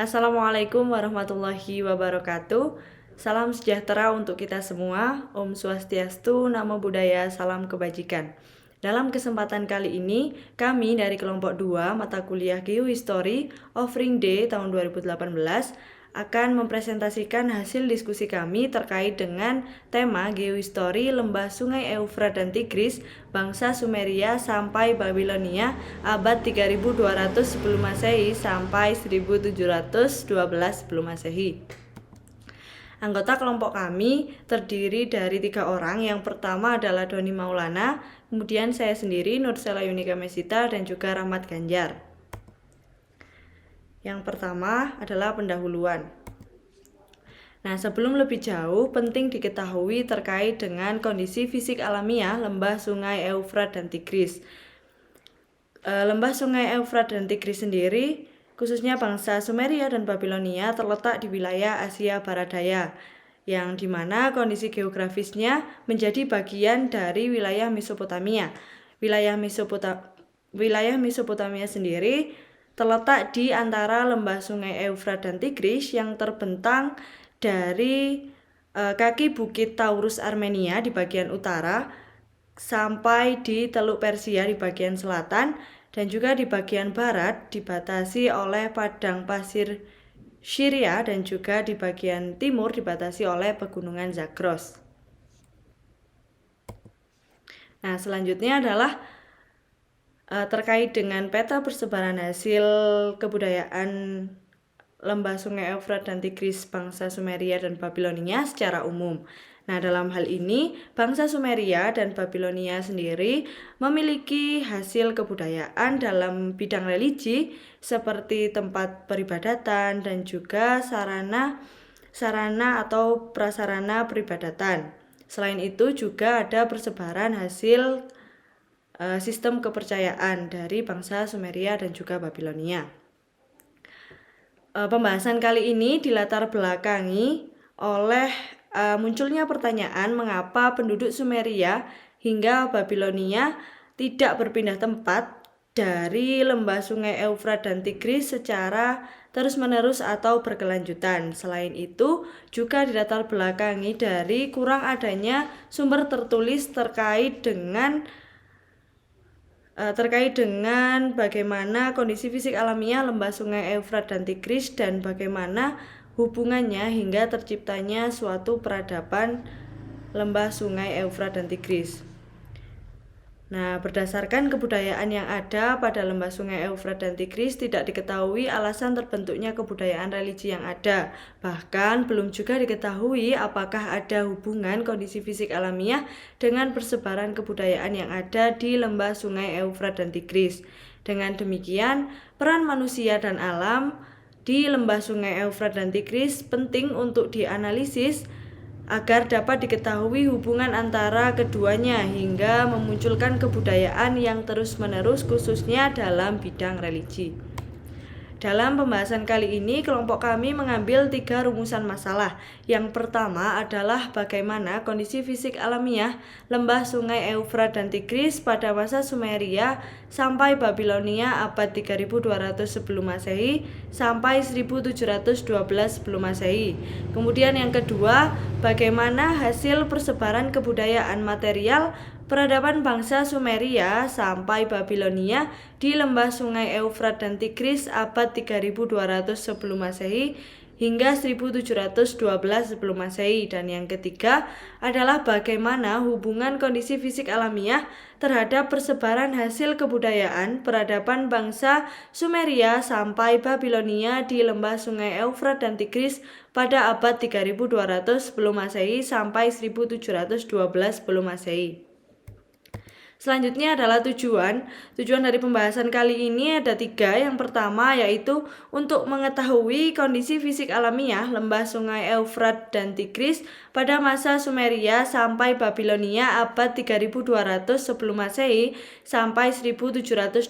Assalamualaikum warahmatullahi wabarakatuh. Salam sejahtera untuk kita semua. Om Swastiastu, Namo Buddhaya, salam kebajikan. Dalam kesempatan kali ini, kami dari kelompok 2 mata kuliah Geohistory Offering Day tahun 2018 akan mempresentasikan hasil diskusi kami terkait dengan tema Geohistory Lembah Sungai Eufrat dan Tigris, bangsa Sumeria sampai Babilonia abad 3200 sebelum Masehi sampai 1712 sebelum Masehi. Anggota kelompok kami terdiri dari 3 orang. Yang pertama adalah Doni Maulana, kemudian saya sendiri Nursela Yunika Mesita, dan juga Rahmat Ganjar. Yang pertama adalah pendahuluan. Nah, sebelum lebih jauh, penting diketahui terkait dengan kondisi fisik alamiah lembah sungai Eufrat dan Tigris. Lembah sungai Eufrat dan Tigris sendiri, khususnya bangsa Sumeria dan Babilonia, terletak di wilayah Asia Barat Daya, yang dimana kondisi geografisnya menjadi bagian dari wilayah Mesopotamia. Wilayah Mesopotamia sendiri terletak di antara lembah sungai Eufrat dan Tigris yang terbentang dari kaki bukit Taurus Armenia di bagian utara sampai di Teluk Persia di bagian selatan, dan juga di bagian barat dibatasi oleh padang pasir Syria, dan juga di bagian timur dibatasi oleh pegunungan Zagros. Nah, selanjutnya adalah terkait dengan peta persebaran hasil kebudayaan lembah sungai Eufrat dan Tigris bangsa Sumeria dan Babilonia secara umum. Nah, dalam hal ini, bangsa Sumeria dan Babilonia sendiri memiliki hasil kebudayaan dalam bidang religi seperti tempat peribadatan dan juga sarana atau prasarana peribadatan. Selain itu juga ada persebaran hasil sistem kepercayaan dari bangsa Sumeria dan juga Babilonia. Pembahasan kali ini dilatar belakangi oleh munculnya pertanyaan mengapa penduduk Sumeria hingga Babilonia tidak berpindah tempat dari lembah sungai Eufrat dan Tigris secara terus-menerus atau berkelanjutan. Selain itu, juga dilatar belakangi dari kurang adanya sumber tertulis terkait dengan bagaimana kondisi fisik alamiah lembah sungai Eufrat dan Tigris dan bagaimana hubungannya hingga terciptanya suatu peradaban lembah sungai Eufrat dan Tigris. Nah, berdasarkan kebudayaan yang ada pada lembah sungai Eufrat dan Tigris, tidak diketahui alasan terbentuknya kebudayaan religi yang ada. Bahkan belum juga diketahui apakah ada hubungan kondisi fisik alamiah dengan persebaran kebudayaan yang ada di lembah sungai Eufrat dan Tigris. Dengan demikian, peran manusia dan alam di lembah sungai Eufrat dan Tigris penting untuk dianalisis agar dapat diketahui hubungan antara keduanya hingga memunculkan kebudayaan yang terus-menerus khususnya dalam bidang religi. Dalam pembahasan kali ini, kelompok kami mengambil 3 rumusan masalah. Yang pertama adalah bagaimana kondisi fisik alamiah lembah sungai Eufrat dan Tigris pada masa Sumeria sampai Babilonia abad 3200 sebelum Masehi sampai 1712 sebelum Masehi. Kemudian yang kedua, bagaimana hasil persebaran kebudayaan material peradaban bangsa Sumeria sampai Babilonia di lembah sungai Eufrat dan Tigris abad 3200 sebelum Masehi hingga 1712 sebelum Masehi. Dan yang ketiga adalah bagaimana hubungan kondisi fisik alamiah terhadap persebaran hasil kebudayaan peradaban bangsa Sumeria sampai Babilonia di lembah sungai Eufrat dan Tigris pada abad 3200 sebelum Masehi sampai 1712 sebelum Masehi. Selanjutnya adalah tujuan dari pembahasan kali ini ada 3. Yang pertama yaitu untuk mengetahui kondisi fisik alamiah lembah sungai Eufrat dan Tigris pada masa Sumeria sampai Babilonia abad 3200 sebelum Masehi sampai 1712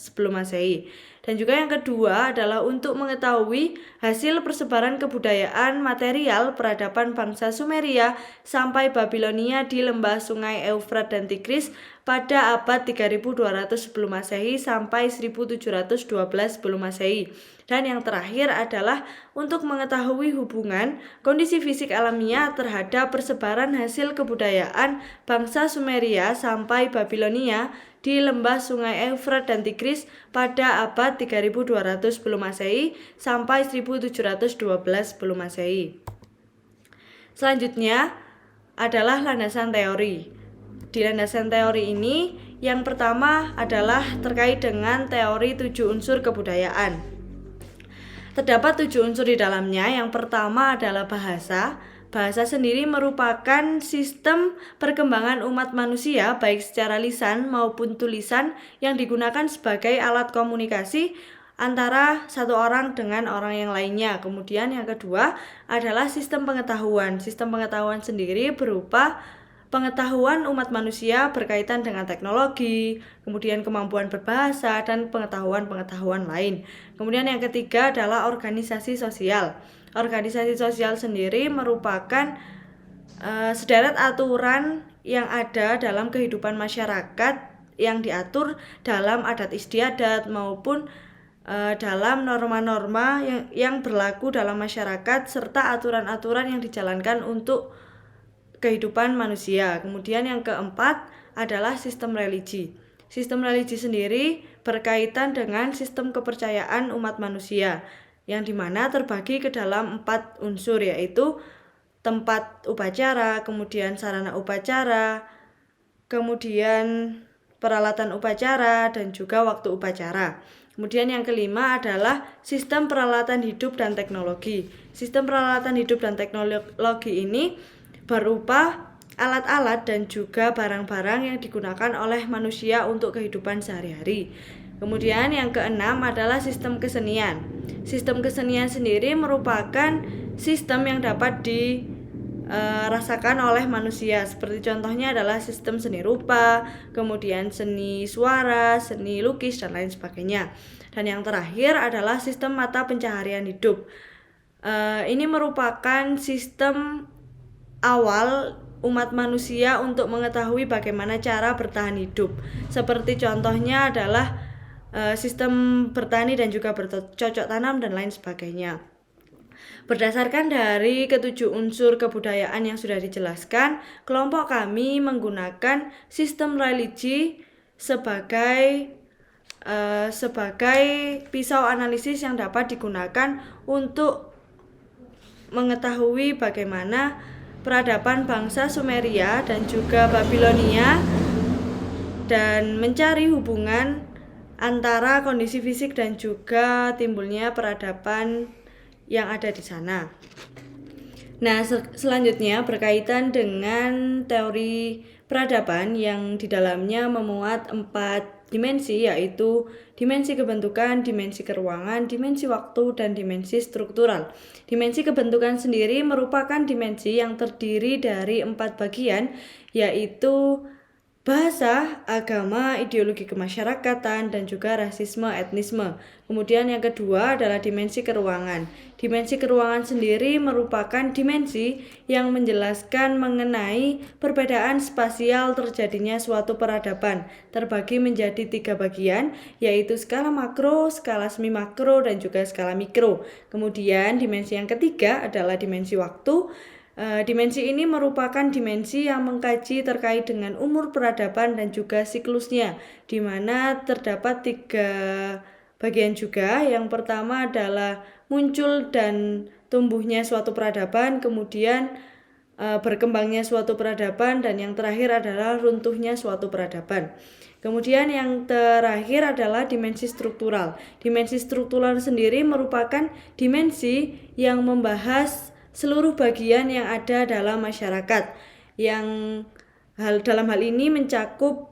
sebelum Masehi. Dan juga yang kedua adalah untuk mengetahui hasil persebaran kebudayaan material peradaban bangsa Sumeria sampai Babilonia di lembah sungai Eufrat dan Tigris pada abad 3200 sebelum Masehi sampai 1712 sebelum Masehi. Dan yang terakhir adalah untuk mengetahui hubungan kondisi fisik alamiah terhadap persebaran hasil kebudayaan bangsa Sumeria sampai Babilonia di lembah Sungai Efrat dan Tigris pada abad 3200 sebelum Masehi sampai 1712 sebelum Masehi. Selanjutnya adalah landasan teori. Di landasan teori ini, yang pertama adalah terkait dengan teori 7 unsur kebudayaan. Terdapat 7 unsur di dalamnya. Yang pertama adalah bahasa. Bahasa sendiri merupakan sistem perkembangan umat manusia baik secara lisan maupun tulisan yang digunakan sebagai alat komunikasi antara satu orang dengan orang yang lainnya. Kemudian yang kedua adalah sistem pengetahuan. Sistem pengetahuan sendiri berupa pengetahuan umat manusia berkaitan dengan teknologi, kemudian kemampuan berbahasa, dan pengetahuan-pengetahuan lain. Kemudian yang ketiga adalah organisasi sosial. Organisasi sosial sendiri merupakan sederet aturan yang ada dalam kehidupan masyarakat yang diatur dalam adat istiadat maupun dalam norma-norma yang berlaku dalam masyarakat serta aturan-aturan yang dijalankan untuk kehidupan manusia. Kemudian yang keempat adalah sistem religi. Sistem religi sendiri berkaitan dengan sistem kepercayaan umat manusia yang dimana terbagi ke dalam 4 unsur, yaitu tempat upacara, kemudian sarana upacara, kemudian peralatan upacara, dan juga waktu upacara. Kemudian yang kelima adalah sistem peralatan hidup dan teknologi. Sistem peralatan hidup dan teknologi ini berupa alat-alat dan juga barang-barang yang digunakan oleh manusia untuk kehidupan sehari-hari. Kemudian yang keenam adalah sistem kesenian. Sistem kesenian sendiri merupakan sistem yang dapat dirasakan oleh manusia. Seperti contohnya adalah sistem seni rupa, kemudian seni suara, seni lukis, dan lain sebagainya. Dan yang terakhir adalah sistem mata pencaharian hidup. Ini merupakan sistem awal umat manusia untuk mengetahui bagaimana cara bertahan hidup. Seperti contohnya adalah sistem bertani dan juga bercocok tanam dan lain sebagainya. Berdasarkan dari ketujuh unsur kebudayaan yang sudah dijelaskan, kelompok kami menggunakan sistem religi sebagai pisau analisis yang dapat digunakan untuk mengetahui bagaimana peradaban bangsa Sumeria dan juga Babilonia dan mencari hubungan antara kondisi fisik dan juga timbulnya peradaban yang ada di sana. Nah, selanjutnya berkaitan dengan teori peradaban yang di dalamnya memuat 4 dimensi, yaitu dimensi kebentukan, dimensi keruangan, dimensi waktu, dan dimensi struktural. Dimensi kebentukan sendiri merupakan dimensi yang terdiri dari 4 bagian, yaitu bahasa, agama, ideologi kemasyarakatan, dan juga rasisme etnisme. Kemudian yang kedua adalah dimensi keruangan. Dimensi keruangan sendiri merupakan dimensi yang menjelaskan mengenai perbedaan spasial terjadinya suatu peradaban. Terbagi menjadi 3 bagian, yaitu skala makro, skala semi makro, dan juga skala mikro. Kemudian dimensi yang ketiga adalah dimensi waktu. Dimensi ini merupakan dimensi yang mengkaji terkait dengan umur peradaban dan juga siklusnya, di mana terdapat 3 bagian juga. Yang pertama adalah muncul dan tumbuhnya suatu peradaban, kemudian berkembangnya suatu peradaban, dan yang terakhir adalah runtuhnya suatu peradaban. Kemudian yang terakhir adalah dimensi struktural. Dimensi struktural sendiri merupakan dimensi yang membahas seluruh bagian yang ada dalam masyarakat, yang dalam hal ini mencakup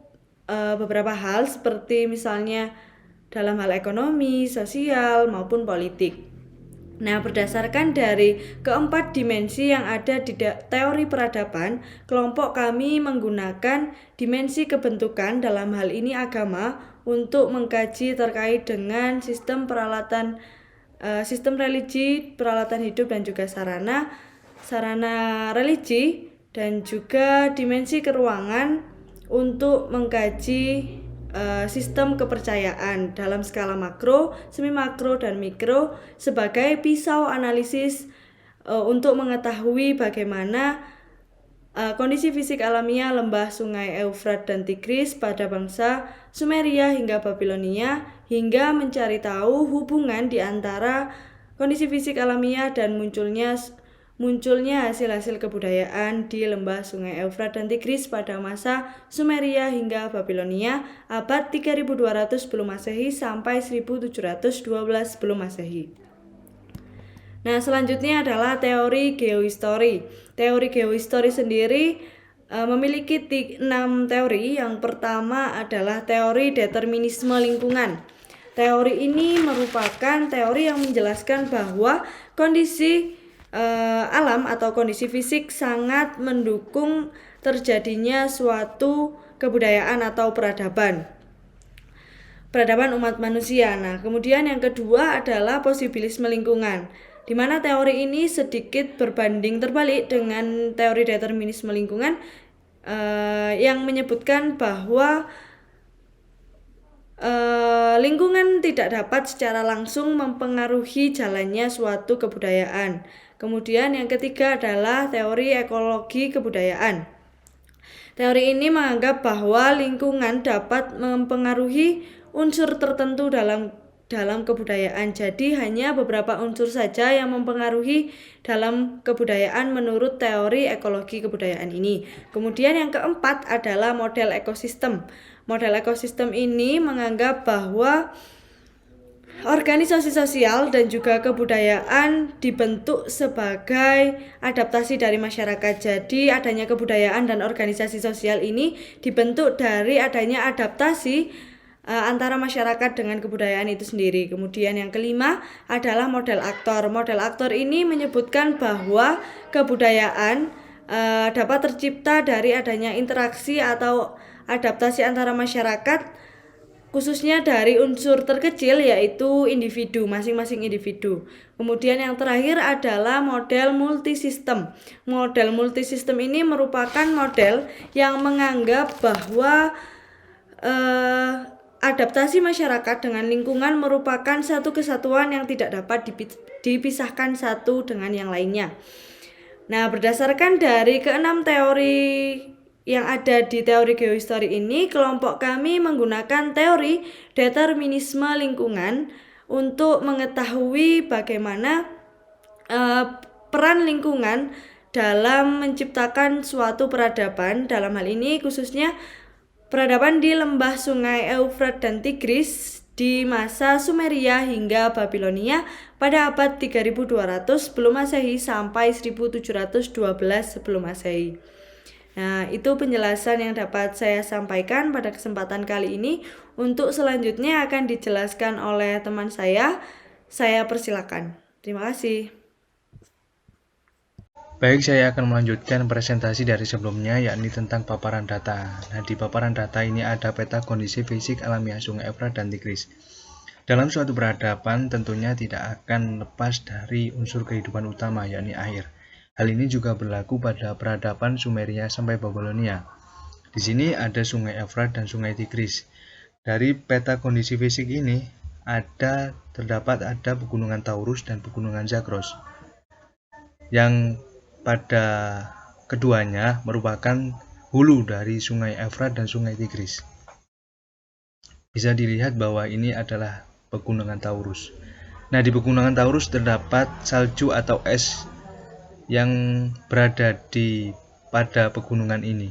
beberapa hal seperti misalnya dalam hal ekonomi, sosial, maupun politik. Nah, berdasarkan dari keempat dimensi yang ada di teori peradaban, kelompok kami menggunakan dimensi kebentukan, dalam hal ini agama, untuk mengkaji terkait dengan sistem peralatan sistem religi, peralatan hidup, dan juga sarana religi, dan juga dimensi keruangan untuk mengkaji sistem kepercayaan dalam skala makro, semi makro, dan mikro sebagai pisau analisis untuk mengetahui bagaimana kondisi fisik alamiah lembah sungai Eufrat dan Tigris pada bangsa Sumeria hingga Babilonia, hingga mencari tahu hubungan di antara kondisi fisik alamiah dan munculnya hasil-hasil kebudayaan di lembah sungai Eufrat dan Tigris pada masa Sumeria hingga Babilonia abad 3200 sebelum Masehi sampai 1712 sebelum Masehi. Nah, selanjutnya adalah teori geohistori. Teori geohistori sendiri memiliki 6 teori. Yang pertama adalah teori determinisme lingkungan. Teori ini merupakan teori yang menjelaskan bahwa kondisi alam atau kondisi fisik sangat mendukung terjadinya suatu kebudayaan atau peradaban umat manusia. Nah, kemudian yang kedua adalah posibilisme lingkungan, di mana teori ini sedikit berbanding terbalik dengan teori determinisme lingkungan yang menyebutkan bahwa lingkungan tidak dapat secara langsung mempengaruhi jalannya suatu kebudayaan. Kemudian yang ketiga adalah teori ekologi kebudayaan. Teori ini menganggap bahwa lingkungan dapat mempengaruhi unsur tertentu dalam kebudayaan. Jadi hanya beberapa unsur saja yang mempengaruhi dalam kebudayaan menurut teori ekologi kebudayaan ini. Kemudian yang keempat adalah model ekosistem. Model ekosistem ini menganggap bahwa organisasi sosial dan juga kebudayaan dibentuk sebagai adaptasi dari masyarakat. Jadi adanya kebudayaan dan organisasi sosial ini dibentuk dari adanya adaptasi antara masyarakat dengan kebudayaan itu sendiri. Kemudian yang kelima adalah model aktor. Model aktor ini menyebutkan bahwa kebudayaan dapat tercipta dari adanya interaksi atau adaptasi antara masyarakat, khususnya dari unsur terkecil yaitu individu, masing-masing individu. Kemudian yang terakhir adalah model multisistem. Model multisistem ini merupakan model yang menganggap bahwa adaptasi masyarakat dengan lingkungan merupakan satu kesatuan yang tidak dapat dipisahkan satu dengan yang lainnya. Nah, berdasarkan dari keenam teori yang ada di teori geohistori ini, kelompok kami menggunakan teori determinisme lingkungan untuk mengetahui bagaimana peran lingkungan dalam menciptakan suatu peradaban. Dalam hal ini khususnya peradaban di lembah sungai Eufrat dan Tigris di masa Sumeria hingga Babilonia pada abad 3200 sebelum Masehi sampai 1712 sebelum Masehi. Nah, itu penjelasan yang dapat saya sampaikan pada kesempatan kali ini. Untuk selanjutnya akan dijelaskan oleh teman saya. Saya persilakan. Terima kasih. Baik, saya akan melanjutkan presentasi dari sebelumnya, yakni tentang paparan data. Nah, di paparan data ini ada peta kondisi fisik alamiah Sungai Eufrat dan Tigris. Dalam suatu peradaban tentunya tidak akan lepas dari unsur kehidupan utama, yakni air. Hal ini juga berlaku pada peradaban Sumeria sampai Babilonia. Di sini ada Sungai Eufrat dan Sungai Tigris. Dari peta kondisi fisik ini terdapat ada pegunungan Taurus dan pegunungan Zagros, yang pada keduanya merupakan hulu dari Sungai Eufrat dan Sungai Tigris. Bisa dilihat bahwa ini adalah pegunungan Taurus. Nah, di pegunungan Taurus terdapat salju atau es yang berada pada pegunungan ini.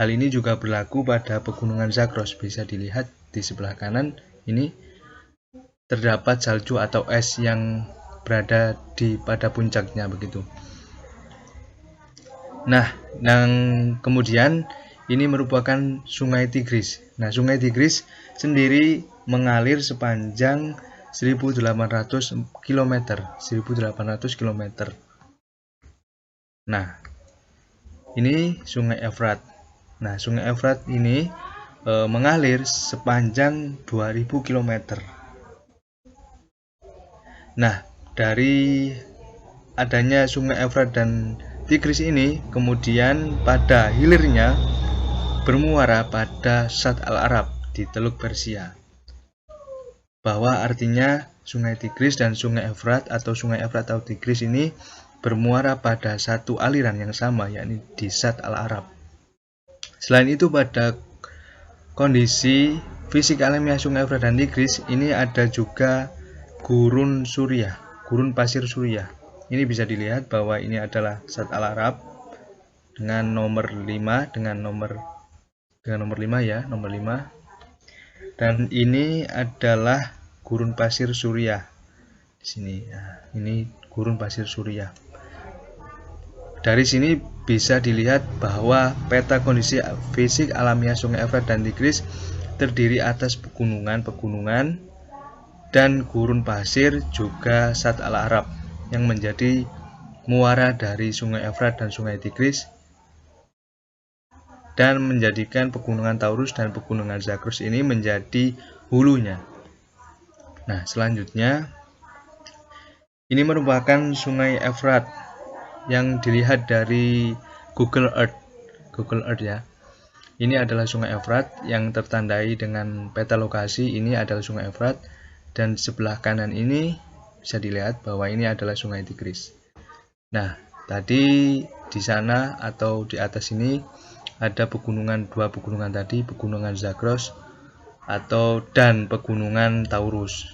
Hal ini juga berlaku pada pegunungan Zagros. Bisa dilihat di sebelah kanan ini terdapat salju atau es yang berada pada puncaknya begitu. Nah, kemudian ini merupakan Sungai Tigris. Nah, Sungai Tigris sendiri mengalir sepanjang 1800 km. Nah, ini Sungai Eufrat. Nah, Sungai Eufrat ini mengalir sepanjang 2000 km. Nah, dari adanya Sungai Eufrat dan Tigris ini, kemudian pada hilirnya bermuara pada Shat al-Arab di Teluk Persia, bahwa artinya Sungai Tigris dan Sungai Efrat atau Sungai Efrat atau Tigris ini bermuara pada satu aliran yang sama, yakni di Shat al-Arab. Selain itu, pada kondisi fisik alamiah Sungai Efrat dan Tigris ini ada juga gurun Suriah, gurun pasir Suriah. Ini bisa dilihat bahwa ini adalah Shat al-Arab dengan nomor 5 nomor 5. Dan ini adalah gurun pasir Suriah. Di sini. Nah, ini gurun pasir Suriah. Dari sini bisa dilihat bahwa peta kondisi fisik alamiah Sungai Efrat dan Tigris terdiri atas pegunungan dan gurun pasir, juga Shat al-Arab yang menjadi muara dari Sungai Efrat dan Sungai Tigris dan menjadikan pegunungan Taurus dan pegunungan Zagros ini menjadi hulunya. Nah, selanjutnya ini merupakan Sungai Efrat yang dilihat dari Google Earth ya. Ini adalah Sungai Efrat yang tertandai dengan peta lokasi. Ini adalah Sungai Efrat dan sebelah kanan ini bisa dilihat bahwa ini adalah Sungai Tigris. Nah, tadi di sana atau di atas ini ada dua pegunungan tadi, pegunungan Zagros dan pegunungan Taurus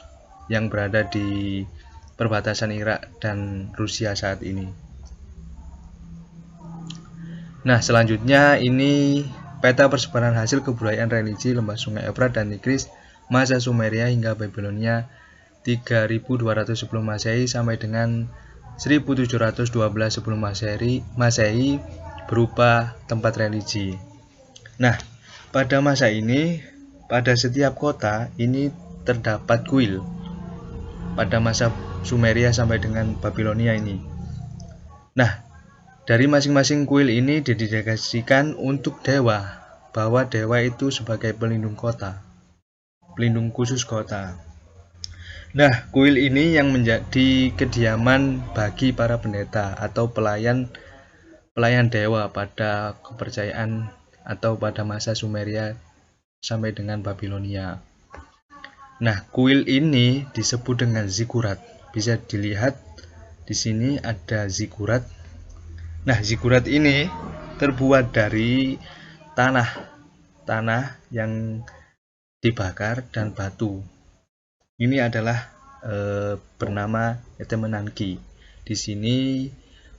yang berada di perbatasan Irak dan Rusia saat ini. Nah, selanjutnya ini peta persebaran hasil kebudayaan religi lembah Sungai Efrat dan Tigris masa Sumeria hingga Babilonia 3200 sebelum Masehi sampai dengan 1712 sebelum Masehi berupa tempat religi. Nah, pada masa ini, pada setiap kota ini terdapat kuil. Pada masa Sumeria sampai dengan Babilonia ini. Nah, dari masing-masing kuil ini didedikasikan untuk dewa, bahwa dewa itu sebagai pelindung kota, pelindung khusus kota. Nah, kuil ini yang menjadi kediaman bagi para pendeta atau pelayan dewa pada kepercayaan atau pada masa Sumeria sampai dengan Babilonia. Nah, kuil ini disebut dengan zikurat. Bisa dilihat di sini ada zikurat. Nah, zikurat ini terbuat dari tanah yang dibakar dan batu. Ini adalah bernama Etemenanki. Di sini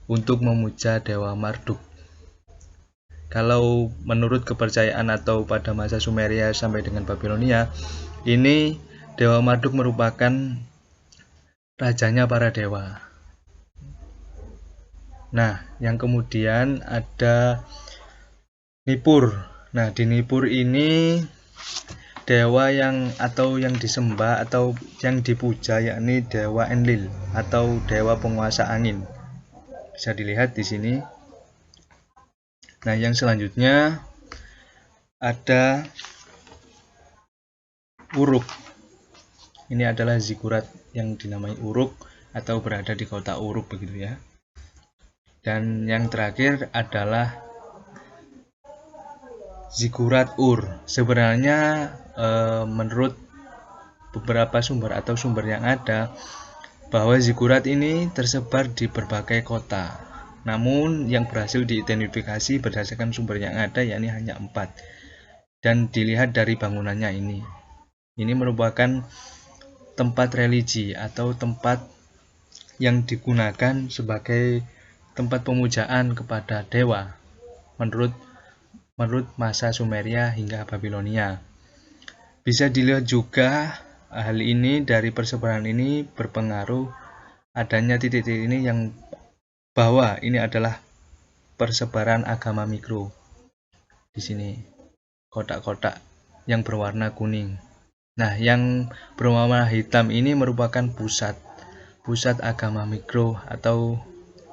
untuk memuja Dewa Marduk. Kalau menurut kepercayaan atau pada masa Sumeria sampai dengan Babilonia, ini Dewa Marduk merupakan rajanya para dewa. Nah, yang kemudian ada Nippur. Nah, di Nippur ini dewa yang disembah atau yang dipuja yakni Dewa Enlil atau dewa penguasa angin. Bisa dilihat di sini. Nah, yang selanjutnya ada Uruk. Ini adalah zikurat yang dinamai Uruk atau berada di kota Uruk begitu ya. Dan yang terakhir adalah zikurat Ur. Sebenarnya menurut beberapa sumber yang ada, bahwa zikurat ini tersebar di berbagai kota. Namun yang berhasil diidentifikasi berdasarkan sumber yang ada yakni hanya 4. Dan dilihat dari bangunannya ini. Ini merupakan tempat religi atau tempat yang digunakan sebagai tempat pemujaan kepada dewa menurut masa Sumeria hingga Babilonia. Bisa dilihat juga hal ini dari persebaran ini berpengaruh adanya titik-titik ini yang bahwa ini adalah persebaran agama mikro. Di sini kotak-kotak yang berwarna kuning. Nah, yang berwarna hitam ini merupakan pusat agama mikro atau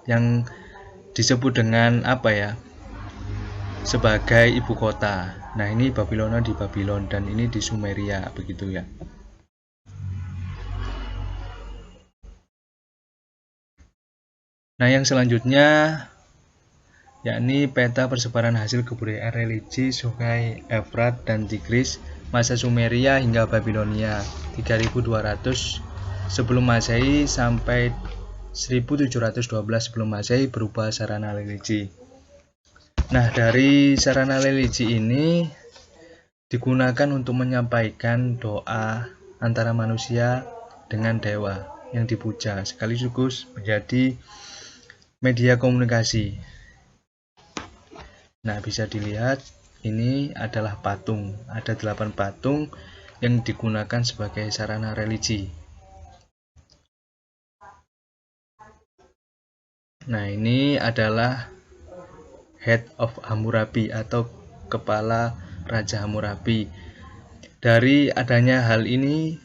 yang disebut dengan sebagai ibu kota. Nah, ini Babilonia di Babylon dan ini di Sumeria begitu ya. Nah, yang selanjutnya yakni peta persebaran hasil kebudayaan religi Sungai Efrat dan Tigris masa Sumeria hingga Babilonia 3200 sebelum Masehi sampai 1712 sebelum Masehi berupa sarana religi. Nah, dari sarana religi ini digunakan untuk menyampaikan doa antara manusia dengan dewa yang dipuja, sekaligus menjadi media komunikasi. Nah, bisa dilihat ini adalah patung. Ada 8 patung yang digunakan sebagai sarana religi. Nah, ini adalah Head of Hammurabi atau kepala Raja Hammurabi. Dari adanya hal ini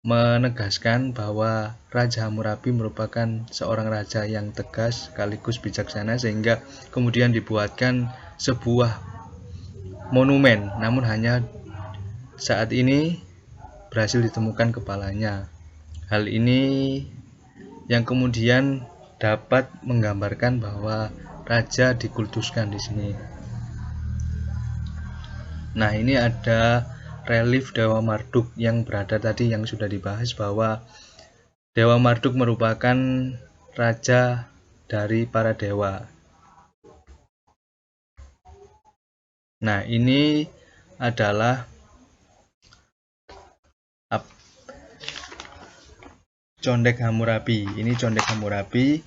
menegaskan bahwa Raja Hammurabi merupakan seorang raja yang tegas sekaligus bijaksana, sehingga kemudian dibuatkan sebuah monumen, namun hanya saat ini berhasil ditemukan kepalanya. Hal ini yang kemudian dapat menggambarkan bahwa raja dikultuskan di sini. Nah, ini ada relief Dewa Marduk yang berada tadi yang sudah dibahas, bahwa Dewa Marduk merupakan raja dari para dewa. Nah, ini adalah Condet Hammurabi. Ini Condet Hammurabi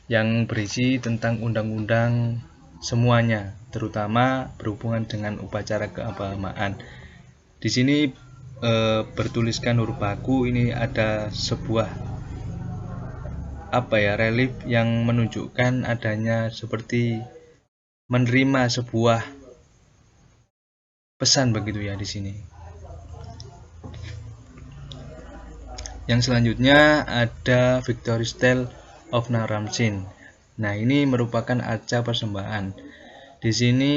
yang berisi tentang undang-undang semuanya, terutama berhubungan dengan upacara keagamaan. Di sini bertuliskan huruf baku. Ini ada sebuah relief yang menunjukkan adanya seperti menerima sebuah pesan begitu ya di sini. Yang selanjutnya ada Victory Stele of Naram-Sin. Nah, ini merupakan arca persembahan. Di sini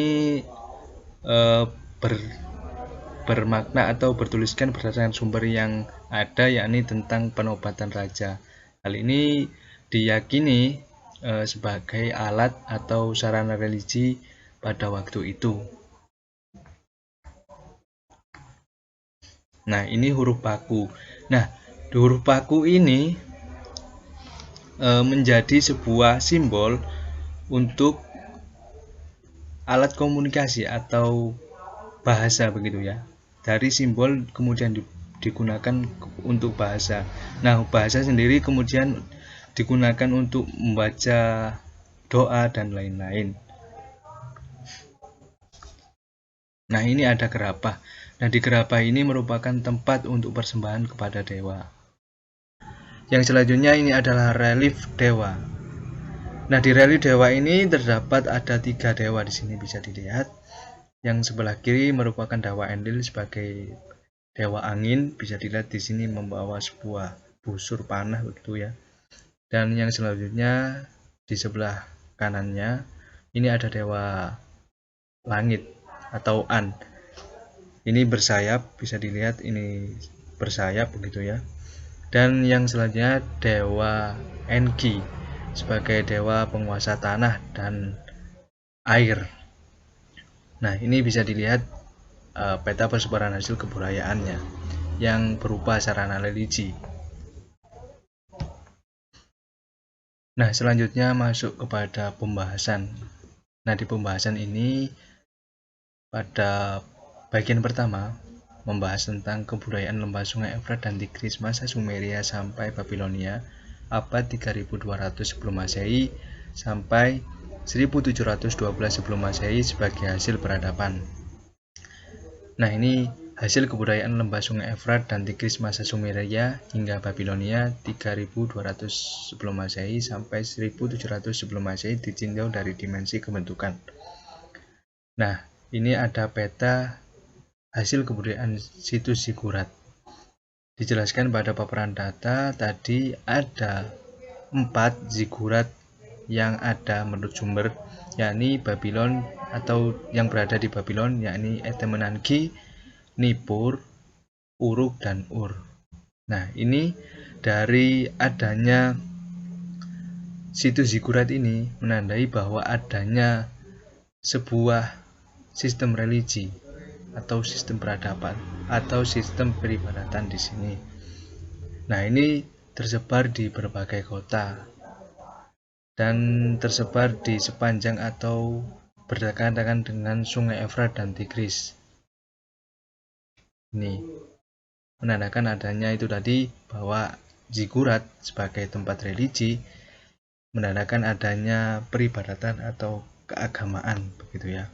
bermakna atau bertuliskan berdasarkan sumber yang ada, yakni tentang penobatan raja. Hal ini diyakini sebagai alat atau sarana religi pada waktu itu. Nah, ini huruf baku. Nah, huruf baku ini menjadi sebuah simbol untuk alat komunikasi atau bahasa begitu ya. Dari simbol kemudian digunakan untuk bahasa. Nah, bahasa sendiri kemudian digunakan untuk membaca doa dan lain-lain. Nah, ini ada gerabah. Nah, di gerabah ini merupakan tempat untuk persembahan kepada dewa. Yang selanjutnya ini adalah relief dewa. Nah, di relief dewa ini terdapat ada 3 dewa di sini bisa dilihat. Yang sebelah kiri merupakan Dewa Enlil sebagai dewa angin, bisa dilihat di sini membawa sebuah busur panah begitu ya. Dan yang selanjutnya di sebelah kanannya ini ada dewa langit atau An. Ini bersayap, bisa dilihat ini bersayap begitu ya. Dan yang selanjutnya dewa Enki sebagai dewa penguasa tanah dan air. Nah, ini bisa dilihat peta persebaran hasil kebudayaannya yang berupa sarana religi. Nah, selanjutnya masuk kepada pembahasan. Nah, di pembahasan ini pada bagian pertama membahas tentang kebudayaan lembah sungai Efrat dan Tigris masa Sumeria sampai Babilonia abad 3200 sebelum Masehi sampai 1712 sebelum Masehi sebagai hasil peradaban. Nah, ini hasil kebudayaan lembah sungai Efrat dan Tigris masa Sumeria hingga Babilonia 3200 sebelum Masehi sampai 1700 sebelum Masehi ditinjau dari dimensi kebentukan. Nah, ini ada peta hasil kebudayaan situs zigurat. Dijelaskan pada paparan data tadi ada 4 zigurat yang ada menurut sumber, yakni Babylon atau yang berada di Babylon, yakni Etemenanki, Nippur, Uruk, dan Ur. Nah, ini dari adanya situs zikurat ini menandai bahwa adanya sebuah sistem religi atau sistem peradaban atau sistem peribadatan di sini. Nah, ini tersebar di berbagai kota dan tersebar di sepanjang atau berdekatan dengan Sungai Efrat dan Tigris. Ini menandakan adanya itu tadi bahwa zikurat sebagai tempat religi menandakan adanya peribadatan atau keagamaan, begitu ya.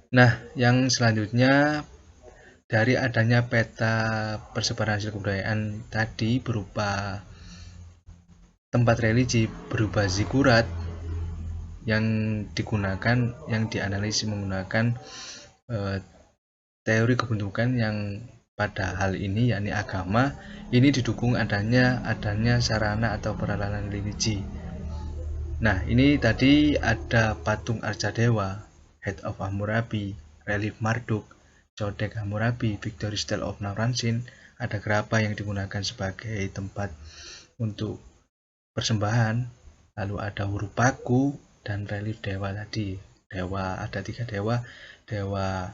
Nah, yang selanjutnya dari adanya peta persebaran hasil kebudayaan tadi berupa tempat religi berupa zikurat yang digunakan, yang dianalisis menggunakan teori kebentukan yang pada hal ini yakni agama, ini didukung adanya sarana atau peralatan religi. Nah, ini tadi ada patung arca dewa, Head of Hammurabi, relief Marduk, Codex Hammurabi, Victory Stele of Naram-Sin, ada gerabah yang digunakan sebagai tempat untuk persembahan, lalu ada huruf baku dan relief dewa tadi. Dewa ada 3 dewa, dewa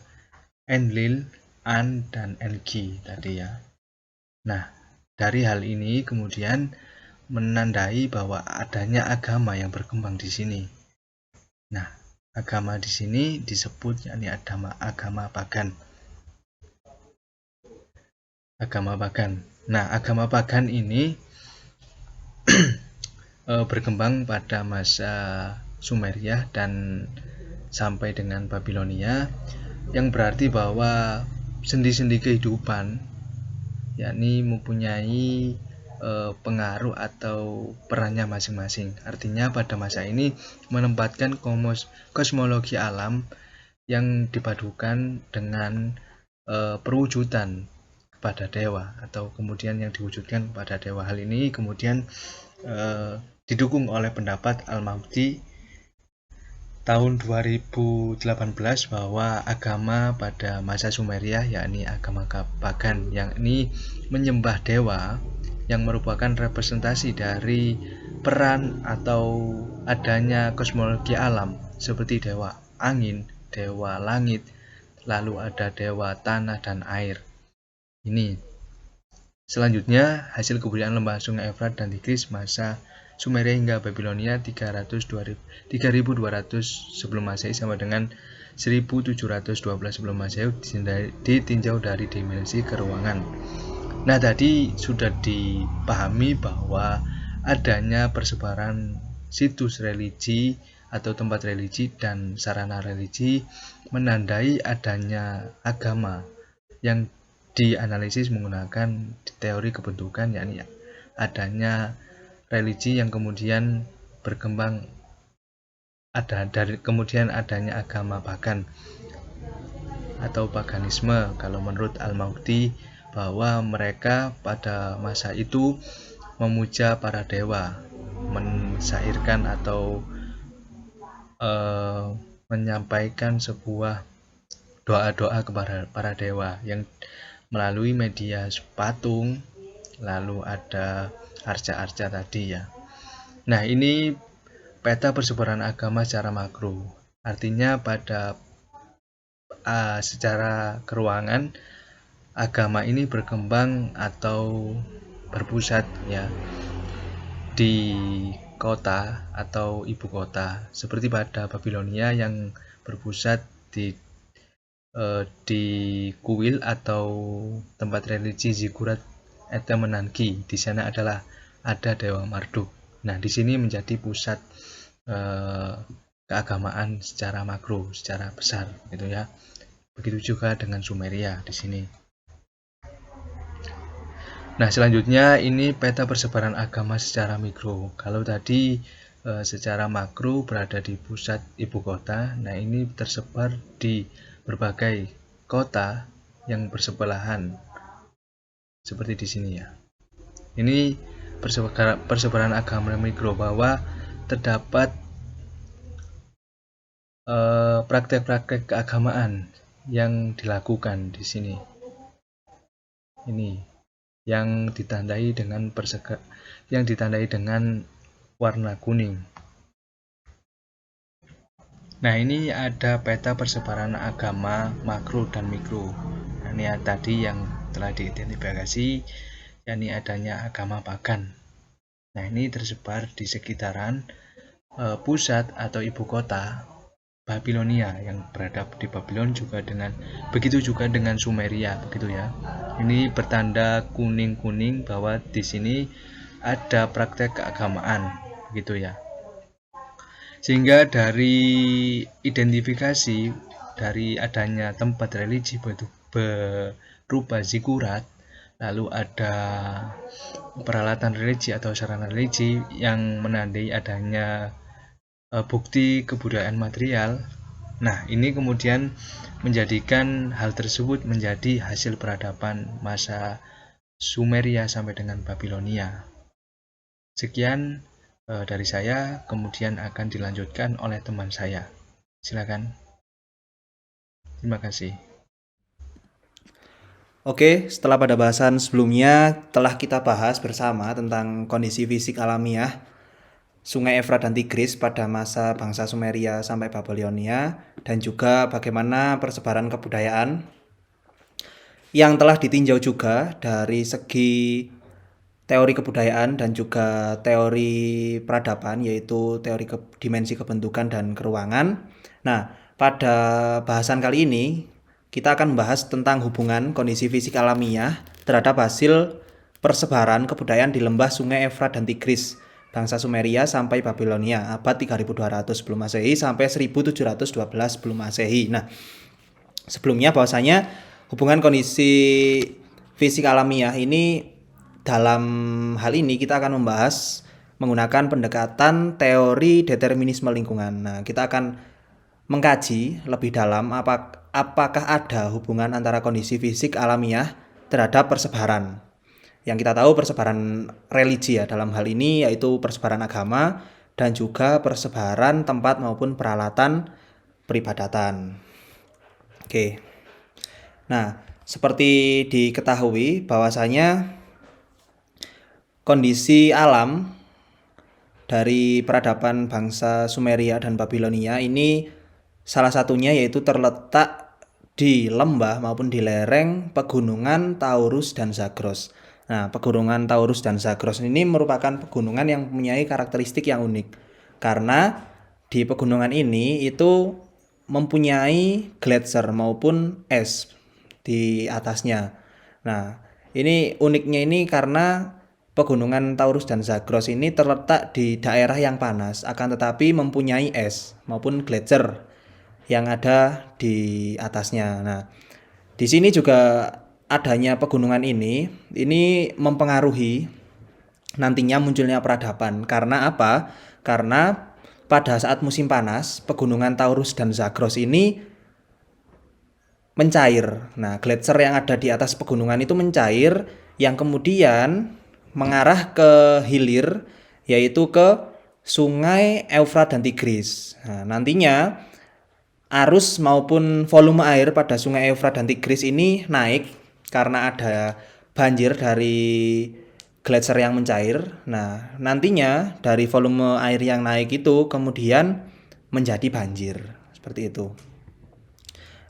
Enlil, An, dan Enki tadi ya. Nah, dari hal ini kemudian menandai bahwa adanya agama yang berkembang di sini. Nah, agama di sini disebut yakni agama pagan. Agama pagan. Nah, agama pagan ini berkembang pada masa Sumeria dan sampai dengan Babilonia, yang berarti bahwa sendi-sendi kehidupan yakni mempunyai pengaruh atau perannya masing-masing. Artinya pada masa ini menempatkan kosmologi alam yang dipadukan dengan perwujudan kepada dewa atau kemudian yang diwujudkan pada dewa. Hal ini kemudian didukung oleh pendapat Al-Maghdi tahun 2018 bahwa agama pada masa Sumeria yakni agama pagan yang ini menyembah dewa yang merupakan representasi dari peran atau adanya kosmologi alam seperti dewa angin, dewa langit, lalu ada dewa tanah dan air. Ini selanjutnya hasil kebudayaan lembah Sungai Efrat dan Tigris masa Sumeria hingga Babilonia 3200 sebelum Masehi sama dengan 1712 sebelum Masehi ditinjau dari dimensi keruangan. Nah, tadi sudah dipahami bahwa adanya persebaran situs religi atau tempat religi dan sarana religi menandai adanya agama yang dianalisis menggunakan teori kebentukan, yakni adanya religi yang kemudian berkembang kemudian adanya agama pagan atau paganisme kalau menurut Al-Maghdi, bahwa mereka pada masa itu memuja para dewa, mensyairkan atau menyampaikan sebuah doa-doa kepada para dewa yang melalui media patung, lalu ada arca-arca tadi ya. Nah, ini peta persebaran agama secara makro. Artinya pada secara keruangan agama ini berkembang atau berpusat ya di kota atau ibu kota, seperti pada Babilonia yang berpusat di kuil atau tempat religi zikurat Etemenanki. Di sana ada dewa Marduk. Nah, di sini menjadi pusat keagamaan secara makro, secara besar gitu ya. Begitu juga dengan Sumeria di sini. Nah, selanjutnya ini peta persebaran agama secara mikro. Kalau tadi secara makro berada di pusat ibu kota, nah ini tersebar di berbagai kota yang bersebelahan. Seperti di sini ya. Ini persebaran agama mikro, bahwa terdapat praktek-praktek keagamaan yang dilakukan di sini. Ini yang ditandai dengan yang ditandai dengan warna kuning. Nah, ini ada peta persebaran agama makro dan mikro. Nah, ini tadi yang telah diidentifikasi, yakni adanya agama pagan. Nah, ini tersebar di sekitaran pusat atau ibu kota Babilonia yang berada di Babylon, begitu juga dengan Sumeria, begitu ya. Ini bertanda kuning-kuning bahwa di sini ada praktek keagamaan, begitu ya. Sehingga dari identifikasi dari adanya tempat religi berupa zikurat, lalu ada peralatan religi atau sarana religi yang menandai adanya bukti kebudayaan material. Nah, ini kemudian menjadikan hal tersebut menjadi hasil peradaban masa Sumeria sampai dengan Babilonia. Sekian dari saya, kemudian akan dilanjutkan oleh teman saya. Silakan. Terima kasih. Oke, setelah pada bahasan sebelumnya telah kita bahas bersama tentang kondisi fisik alamiah Sungai Efrat dan Tigris pada masa bangsa Sumeria sampai Babilonia, dan juga bagaimana persebaran kebudayaan yang telah ditinjau juga dari segi teori kebudayaan dan juga teori peradaban, yaitu teori dimensi kebentukan dan keruangan. Nah, pada bahasan kali ini kita akan membahas tentang hubungan kondisi fisik alamiah terhadap hasil persebaran kebudayaan di lembah Sungai Efrat dan Tigris bangsa Sumeria sampai Babilonia abad 3200 sebelum Masehi sampai 1712 sebelum Masehi. Nah, sebelumnya bahwasanya hubungan kondisi fisik alamiah ini, dalam hal ini kita akan membahas menggunakan pendekatan teori determinisme lingkungan. Nah, kita akan mengkaji lebih dalam apakah ada hubungan antara kondisi fisik alamiah terhadap persebaran. Yang kita tahu persebaran religi ya dalam hal ini, yaitu persebaran agama dan juga persebaran tempat maupun peralatan peribadatan. Oke. Nah, seperti diketahui bahwasanya kondisi alam dari peradaban bangsa Sumeria dan Babilonia ini salah satunya yaitu terletak di lembah maupun di lereng pegunungan Taurus dan Zagros. Nah, pegunungan Taurus dan Zagros ini merupakan pegunungan yang mempunyai karakteristik yang unik, karena di pegunungan ini itu mempunyai gletser maupun es di atasnya. Nah, ini uniknya ini karena pegunungan Taurus dan Zagros ini terletak di daerah yang panas, akan tetapi mempunyai es maupun gletser yang ada di atasnya. Nah, di sini juga adanya pegunungan ini mempengaruhi nantinya munculnya peradaban. Karena apa? Karena pada saat musim panas, pegunungan Taurus dan Zagros ini mencair. Nah, gletser yang ada di atas pegunungan itu mencair, yang kemudian mengarah ke hilir, yaitu ke Sungai Efrat dan Tigris. Nah, nantinya arus maupun volume air pada Sungai Efrat dan Tigris ini naik karena ada banjir dari gletser yang mencair. Nah, nantinya dari volume air yang naik itu kemudian menjadi banjir, seperti itu.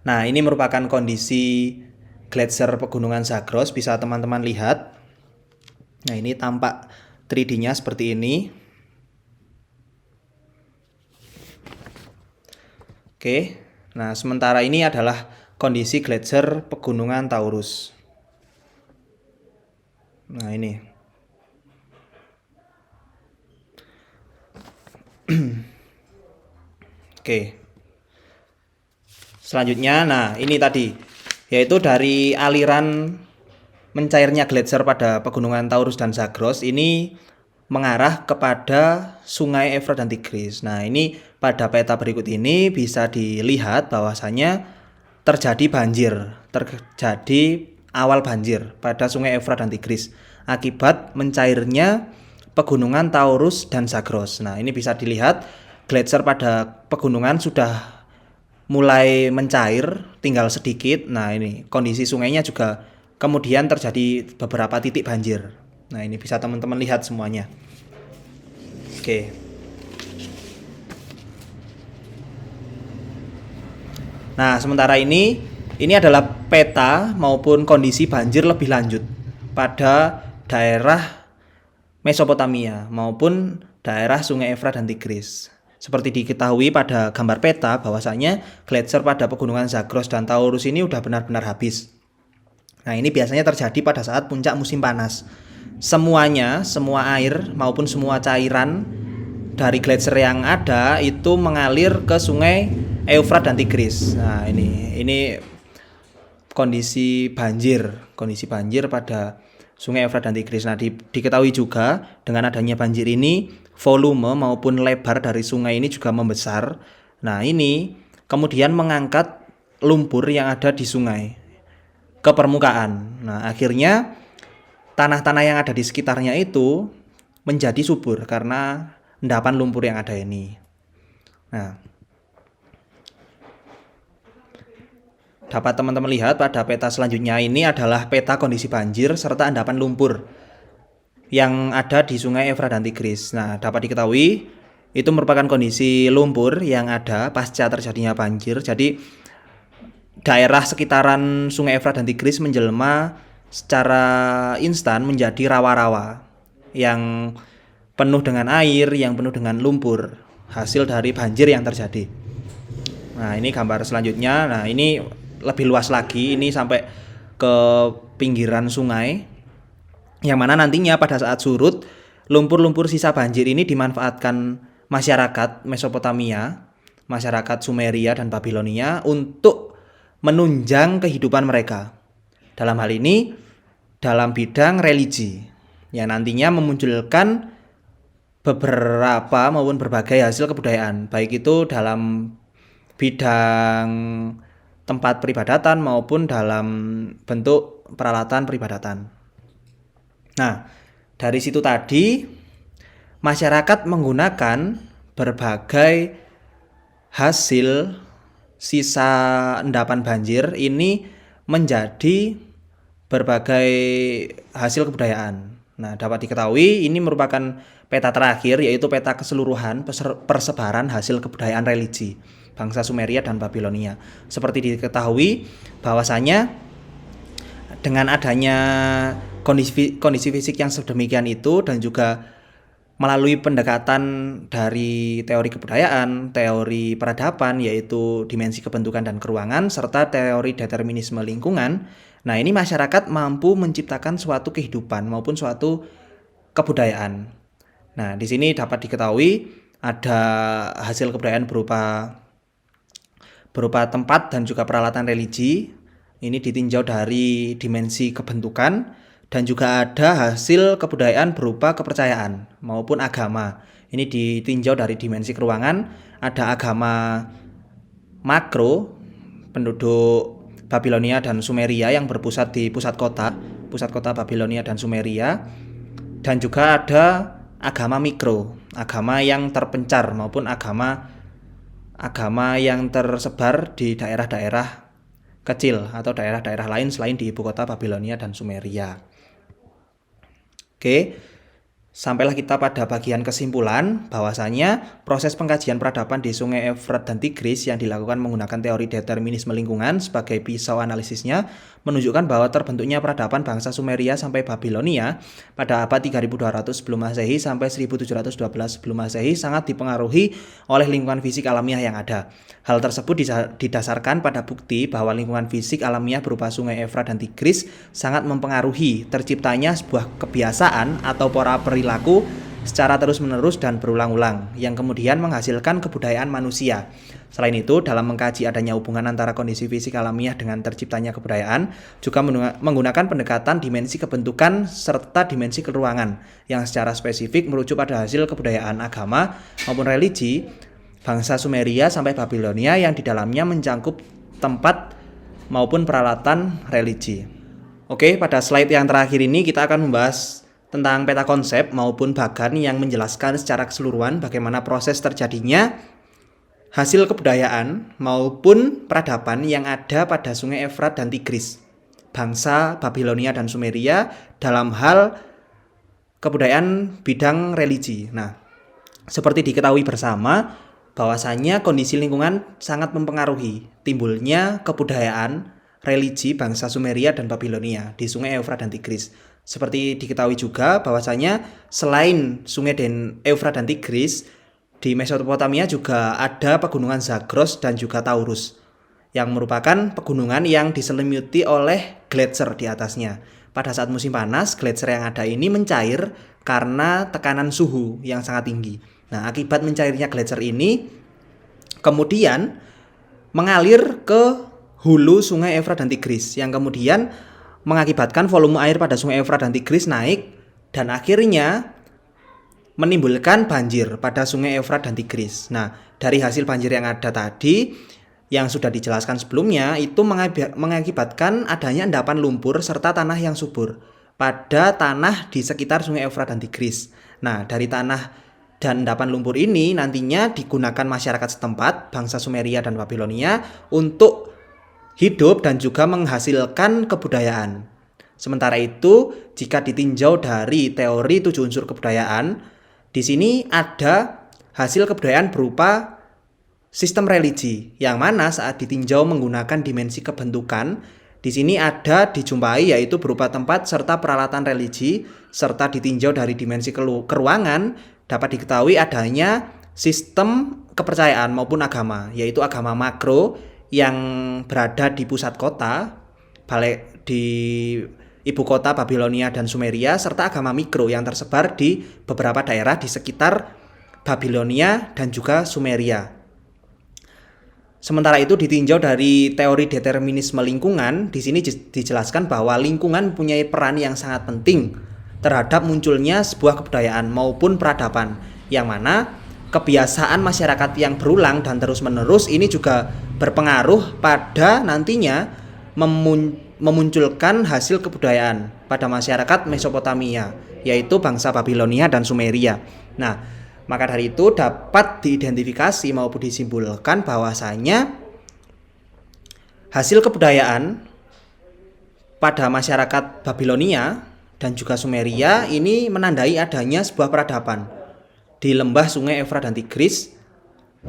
Nah, ini merupakan kondisi gletser pegunungan Zagros, bisa teman-teman lihat. Nah, ini tampak 3D-nya seperti ini. Oke. Nah, sementara ini adalah kondisi gletser pegunungan Taurus. Nah, ini. Oke. Selanjutnya, nah ini tadi, yaitu dari aliran mencairnya gletser pada pegunungan Taurus dan Zagros ini mengarah kepada Sungai Efrat dan Tigris. Nah, ini pada peta berikut ini bisa dilihat bahwasanya terjadi awal banjir pada Sungai Efrat dan Tigris akibat mencairnya pegunungan Taurus dan Zagros. Nah, ini bisa dilihat gletser pada pegunungan sudah mulai mencair, tinggal sedikit. Nah, ini kondisi sungainya juga kemudian terjadi beberapa titik banjir. Nah, ini bisa teman-teman lihat semuanya. Oke. Nah, sementara ini adalah peta maupun kondisi banjir lebih lanjut pada daerah Mesopotamia maupun daerah Sungai Efrat dan Tigris. Seperti diketahui pada gambar peta bahwasanya gletser pada pegunungan Zagros dan Taurus ini udah benar-benar habis. Nah, ini biasanya terjadi pada saat puncak musim panas. Semua air maupun semua cairan dari gletser yang ada itu mengalir ke Sungai Efrat dan Tigris. Nah, ini kondisi banjir pada Sungai Efrat dan Tigris. Nah, diketahui juga dengan adanya banjir ini, volume maupun lebar dari sungai ini juga membesar. Nah, ini kemudian mengangkat lumpur yang ada di sungai ke permukaan. Nah, akhirnya tanah-tanah yang ada di sekitarnya itu menjadi subur karena endapan lumpur yang ada ini. Nah, dapat teman-teman lihat pada peta selanjutnya ini adalah peta kondisi banjir serta endapan lumpur yang ada di Sungai Efrat dan Tigris. Nah, dapat diketahui itu merupakan kondisi lumpur yang ada pasca terjadinya banjir. Jadi daerah sekitaran Sungai Efrat dan Tigris menjelma secara instan menjadi rawa-rawa yang penuh dengan air, yang penuh dengan lumpur, hasil dari banjir yang terjadi. Nah, ini gambar selanjutnya. Nah, ini lebih luas lagi, ini sampai ke pinggiran sungai, yang mana nantinya pada saat surut, lumpur-lumpur sisa banjir ini dimanfaatkan masyarakat Mesopotamia, masyarakat Sumeria dan Babilonia untuk menunjang kehidupan mereka. Dalam hal ini, dalam bidang religi, yang nantinya memunculkan beberapa maupun berbagai hasil kebudayaan, baik itu dalam bidang tempat peribadatan maupun dalam bentuk peralatan peribadatan. Nah, dari situ tadi masyarakat menggunakan berbagai hasil sisa endapan banjir ini menjadi berbagai hasil kebudayaan. Nah, dapat diketahui ini merupakan peta terakhir, yaitu peta keseluruhan persebaran hasil kebudayaan religi bangsa Sumeria dan Babilonia. Seperti diketahui bahwasanya dengan adanya kondisi fisik yang sedemikian itu dan juga melalui pendekatan dari teori kebudayaan, teori peradaban yaitu dimensi kebentukan dan keruangan serta teori determinisme lingkungan, nah ini masyarakat mampu menciptakan suatu kehidupan maupun suatu kebudayaan. Nah, di sini dapat diketahui ada hasil kebudayaan berupa tempat dan juga peralatan religi. Ini ditinjau dari dimensi kebentukan dan juga ada hasil kebudayaan berupa kepercayaan maupun agama. Ini ditinjau dari dimensi keruangan, ada agama makro, penduduk Babilonia dan Sumeria yang berpusat di pusat kota Babilonia dan Sumeria, dan juga ada agama mikro, agama yang terpencar maupun agama yang tersebar di daerah-daerah kecil atau daerah-daerah lain selain di ibu kota Babilonia dan Sumeria. Oke, sampailah kita pada bagian kesimpulan bahwasanya proses pengkajian peradaban di Sungai Efrat dan Tigris yang dilakukan menggunakan teori determinisme lingkungan sebagai pisau analisisnya menunjukkan bahwa terbentuknya peradaban bangsa Sumeria sampai Babilonia pada abad 3200 sebelum Masehi sampai 1712 sebelum Masehi sangat dipengaruhi oleh lingkungan fisik alamiah yang ada. Hal tersebut didasarkan pada bukti bahwa lingkungan fisik alamiah berupa Sungai Efrat dan Tigris sangat mempengaruhi terciptanya sebuah kebiasaan atau pola perilaku secara terus-menerus dan berulang-ulang yang kemudian menghasilkan kebudayaan manusia. Selain itu, dalam mengkaji adanya hubungan antara kondisi fisik alamiah dengan terciptanya kebudayaan, juga menggunakan pendekatan dimensi kebentukan serta dimensi keruangan yang secara spesifik merujuk pada hasil kebudayaan agama maupun religi bangsa Sumeria sampai Babilonia yang di dalamnya mencangkup tempat maupun peralatan religi. Oke, pada slide yang terakhir ini kita akan membahas tentang peta konsep maupun bagan yang menjelaskan secara keseluruhan bagaimana proses terjadinya hasil kebudayaan maupun peradaban yang ada pada Sungai Efrat dan Tigris, bangsa Babilonia dan Sumeria dalam hal kebudayaan bidang religi. Nah, seperti diketahui bersama bahwasannya kondisi lingkungan sangat mempengaruhi timbulnya kebudayaan religi bangsa Sumeria dan Babilonia di Sungai Efrat dan Tigris. Seperti diketahui juga bahwasanya selain Sungai Efrat dan Tigris, di Mesopotamia juga ada pegunungan Zagros dan juga Taurus, yang merupakan pegunungan yang diselimuti oleh gletser di atasnya. Pada saat musim panas, gletser yang ada ini mencair karena tekanan suhu yang sangat tinggi. Nah, akibat mencairnya gletser ini kemudian mengalir ke hulu Sungai Efrat dan Tigris, yang kemudian mengakibatkan volume air pada Sungai Efrat dan Tigris naik dan akhirnya menimbulkan banjir pada Sungai Efrat dan Tigris. Nah, dari hasil banjir yang ada tadi, yang sudah dijelaskan sebelumnya, itu mengakibatkan adanya endapan lumpur serta tanah yang subur pada tanah di sekitar Sungai Efrat dan Tigris. Nah, dari tanah dan endapan lumpur ini nantinya digunakan masyarakat setempat, bangsa Sumeria dan Babilonia, untuk hidup dan juga menghasilkan kebudayaan. Sementara itu, jika ditinjau dari teori 7 unsur kebudayaan, di sini ada hasil kebudayaan berupa sistem religi, yang mana saat ditinjau menggunakan dimensi kebentukan, di sini ada dijumpai yaitu berupa tempat serta peralatan religi, serta ditinjau dari dimensi keruangan, dapat diketahui adanya sistem kepercayaan maupun agama, yaitu agama makro yang berada di pusat kota, balik di ibu kota Babilonia dan Sumeria, serta agama mikro yang tersebar di beberapa daerah di sekitar Babilonia dan juga Sumeria. Sementara itu ditinjau dari teori determinisme lingkungan, di sini dijelaskan bahwa lingkungan mempunyai peran yang sangat penting terhadap munculnya sebuah kebudayaan maupun peradaban, yang mana kebiasaan masyarakat yang berulang dan terus-menerus ini juga berpengaruh pada nantinya memunculkan hasil kebudayaan pada masyarakat Mesopotamia, yaitu bangsa Babilonia dan Sumeria. Nah, maka dari itu dapat diidentifikasi maupun disimpulkan bahwasanya hasil kebudayaan pada masyarakat Babilonia dan juga Sumeria ini menandai adanya sebuah peradaban di lembah Sungai Efrat dan Tigris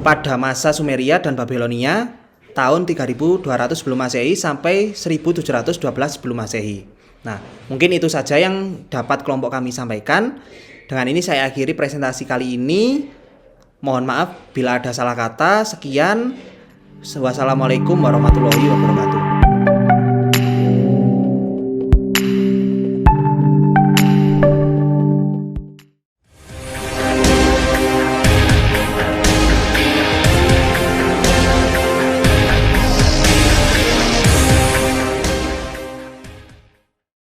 pada masa Sumeria dan Babilonia tahun 3200 sebelum Masehi sampai 1712 sebelum Masehi. Nah, mungkin itu saja yang dapat kelompok kami sampaikan. Dengan ini saya akhiri presentasi kali ini. Mohon maaf bila ada salah kata. Sekian. Wassalamualaikum warahmatullahi wabarakatuh.